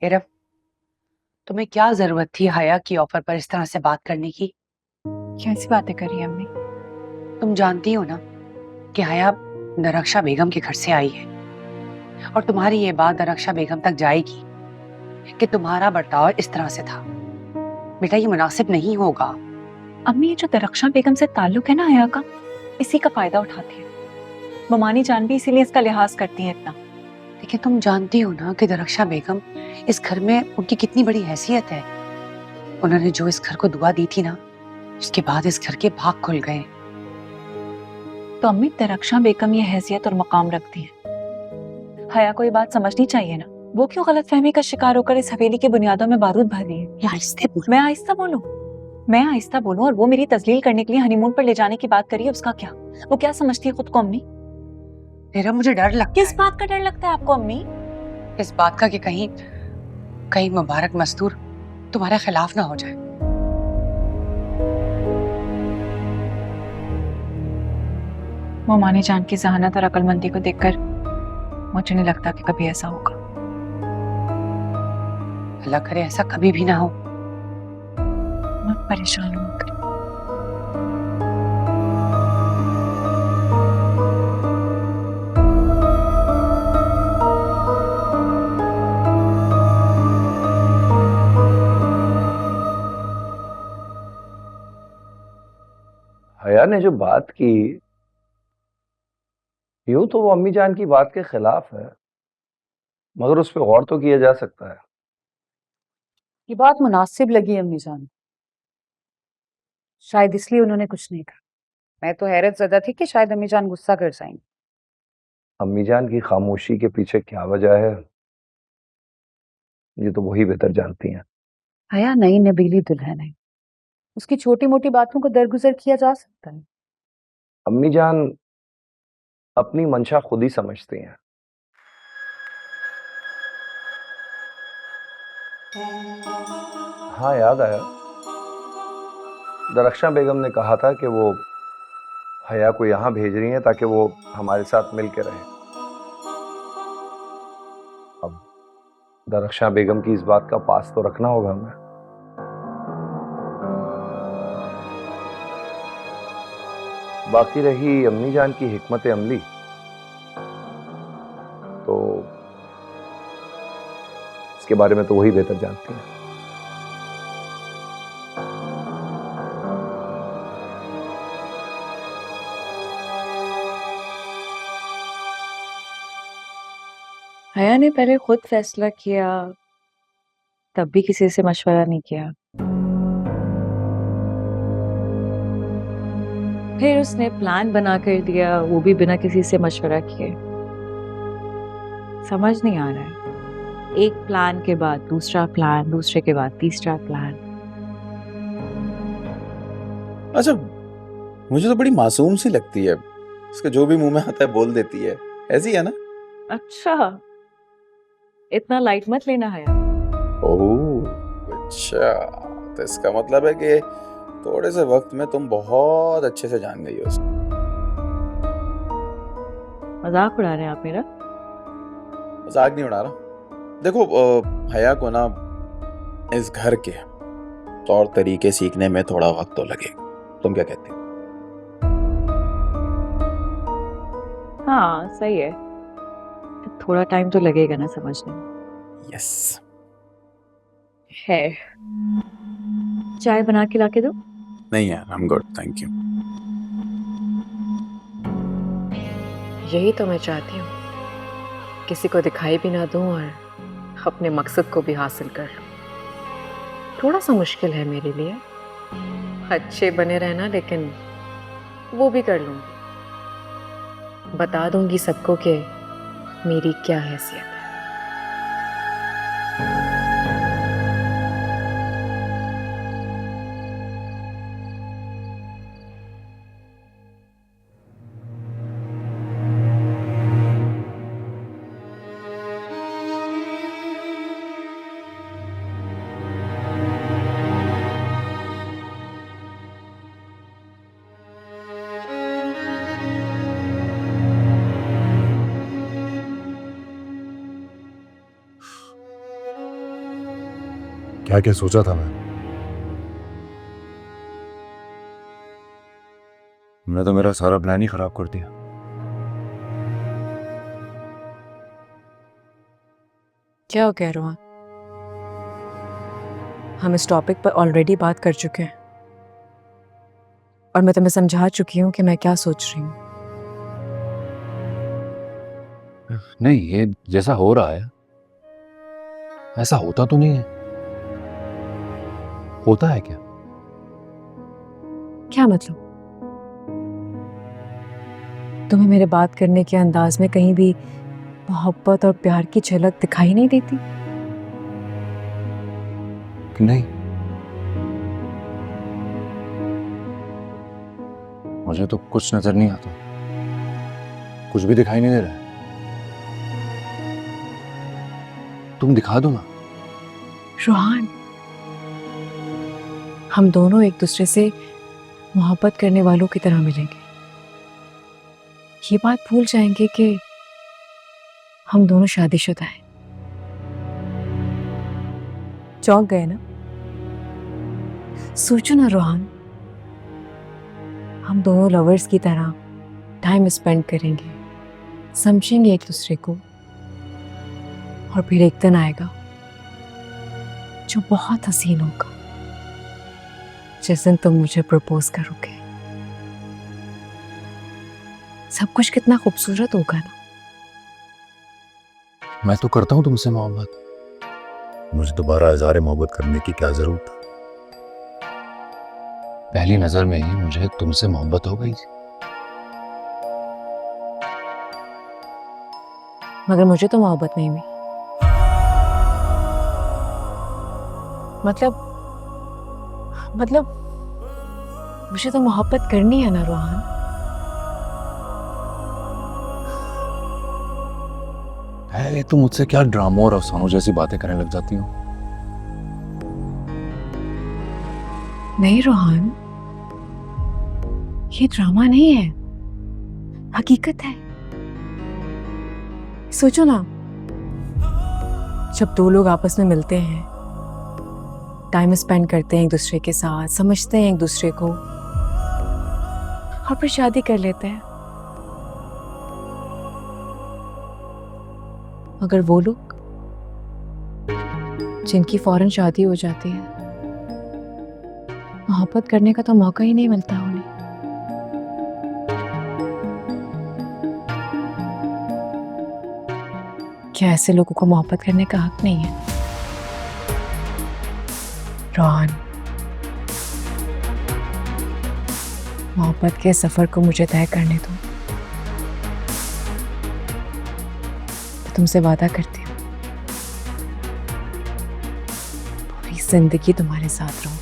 इरम, तुम्हें क्या जरूरत थी हया की ऑफर पर इस तरह से बात करने की? कैसी बातें करी अम्मी? तुम जानती हो ना कि हया नरक्षा बेगम के घर से आई है, और तुम्हारी ये बात नरक्षा बेगम तक जाएगी कि तुम्हारा बर्ताव इस तरह से था। बेटा, ये मुनासिब नहीं होगा। अम्मी, ये जो दरख्शां बेगम से ताल्लुक है ना हया का, इसी का फायदा उठाती है। ममानी जान भी इसीलिए इसका लिहाज करती है इतना। लेकिन तुम जानती हो ना कि नरक्षा बेगम इस घर में उनकी कितनी बड़ी हैसियत है। उन्होंने जो इस घर को दुआ दी थी ना, उसके बाद इस घर के भाग खुल गए। तो अम्मी, दरख्शां बेगम ये हैसियत और मकाम रखती है, हया को ये बात समझनी चाहिए ना। वो क्यों गलतफहमी का शिकार होकर इस हवेली की बुनियादों में बारूद भर रही है? आहिस्ते बोलो। मैं आहिस्ता बोलूं? मैं आहिस्ता बोलूं और वो मेरी तजलील करने के लिए हनीमून पर ले जाने की बात करी है, उसका क्या? वो क्या समझती है खुद को अम्मी? तेरा मुझे डर लगता किस है। बात का डर लगता है आपको अम्मी? इस बात का कि कहीं कहीं मुबारक मस्तूर तुम्हारे खिलाफ ना हो जाए। ममानी जान की जहानत और अक्लमंदी को देखकर मुझे नहीं लगता कि कभी ऐसा होगा। अल्लाह करे ऐसा कभी भी ना हो। मैं परेशान हूँ। हया ने जो बात की, यूं तो वो अम्मी जान की बात के खिलाफ है, मगर उस पर गौर तो किया जा सकता है। ये बात मुनासिब लगी अम्मी जान, शायद इसलिए उन्होंने कुछ नहीं कहा। मैं तो हैरत ज़दा थी कि शायद अम्मी जान गुस्सा कर जाएंगी। अम्मी जान की खामोशी के पीछे क्या वजह है, ये तो वही बेहतर जानती हैं। हया नई नबीली दुल्हन है, उसकी छोटी मोटी बातों को दरगुजर किया जा सकता है। अम्मी जान अपनी मंशा खुद ही समझती हैं। हाँ, याद आया, दरख्शां बेगम ने कहा था कि वो हया को यहाँ भेज रही हैं ताकि वो हमारे साथ मिल के रहे। अब दरख्शां बेगम की इस बात का पास तो रखना होगा हमें। बाकी रही अम्मी जान की हिकमत अमली, तो इसके बारे में तो वही बेहतर जानती हैं। हया ने पहले खुद फैसला किया, तब भी किसी से मशवरा नहीं किया। फिर उसने प्लान बना कर दिया, वो भी बिना किसी से मशवरा किए। समझ नहीं आ रहा है, एक प्लान के बाद दूसरा प्लान, दूसरे के बाद तीसरा प्लान। अच्छा, मुझे तो बड़ी मासूम सी लगती है। उसका जो भी मुंह में आता है बोल देती है, ऐसी है ना? अच्छा, इतना लाइट मत लेना हया। ओह, अच्छा, तो इसका मतलब है कि थोड़े से वक्त में तुम बहुत अच्छे से जान गई हो उसको। मजाक उड़ा रहे हैं आप मेरा? मजाक नहीं उड़ा रहा। देखो, हया को ना इस घर के तौर तरीके सीखने में थोड़ा वक्त तो लगेगा। तुम क्या कहते हो? हाँ, सही है, थोड़ा टाइम तो लगेगा ना समझने में। यस। है, चाय बना के लाके दो। नहीं यार, I am good, thank you. यही तो मैं चाहती हूँ, किसी को दिखाई भी ना दूं और अपने मकसद को भी हासिल कर लूं। थोड़ा सा मुश्किल है मेरे लिए, अच्छे बने रहना, लेकिन वो भी कर लूंगी। बता दूंगी सबको कि मेरी क्या हैसियत है। क्या क्या सोचा था मैंने तो मेरा सारा प्लान ही खराब कर दिया। क्या हो कह रहा? हम इस टॉपिक पर ऑलरेडी बात कर चुके हैं और मैं तुम्हें समझा चुकी हूँ कि मैं क्या सोच रही हूँ। नहीं, ये जैसा हो रहा है ऐसा होता तो नहीं है। होता है क्या? क्या मतलब? तुम्हें मेरे बात करने के अंदाज में कहीं भी मोहब्बत और प्यार की झलक दिखाई नहीं देती? कि नहीं, मुझे तो कुछ नजर नहीं आता, कुछ भी दिखाई नहीं दे रहा है। तुम दिखा दो ना। रोहान, हम दोनों एक दूसरे से मोहब्बत करने वालों की तरह मिलेंगे। ये बात भूल जाएंगे कि हम दोनों शादीशुदा हैं। चौंक गए ना? सोचो ना रोहान, हम दोनों लवर्स की तरह टाइम स्पेंड करेंगे, समझेंगे एक दूसरे को, और फिर एक दिन आएगा जो बहुत हसीन होगा, जिस दिन तुम मुझे प्रपोज करोगे। सब कुछ कितना खूबसूरत होगा ना। मैं तो करता हूं तुमसे मोहब्बत। मुझे दोबारा इज़हार मोहब्बत करने की क्या जरूरत है? पहली नजर में ही मुझे तुमसे मोहब्बत हो गई। मगर मुझे तो मोहब्बत नहीं हुई। मतलब मुझे तो मोहब्बत करनी है ना रोहान। है, तुम मुझसे क्या ड्रामों और अफसानों जैसी बातें करने लग जाती हो? नहीं रोहान, ये ड्रामा नहीं है, हकीकत है। सोचो ना, जब दो लोग आपस में मिलते हैं, टाइम स्पेंड करते हैं एक दूसरे के साथ, समझते हैं एक दूसरे को, और फिर शादी कर लेते हैं। मगर वो लोग जिनकी फौरन शादी हो जाती है, मोहब्बत करने का तो मौका ही नहीं मिलता उन्हें। क्या ऐसे लोगों को मोहब्बत करने का हक नहीं है? रोहान, मोहब्बत के सफर को मुझे तय करने दो। मैं तुमसे वादा करती हूँ, पूरी जिंदगी तुम्हारे साथ रहूं।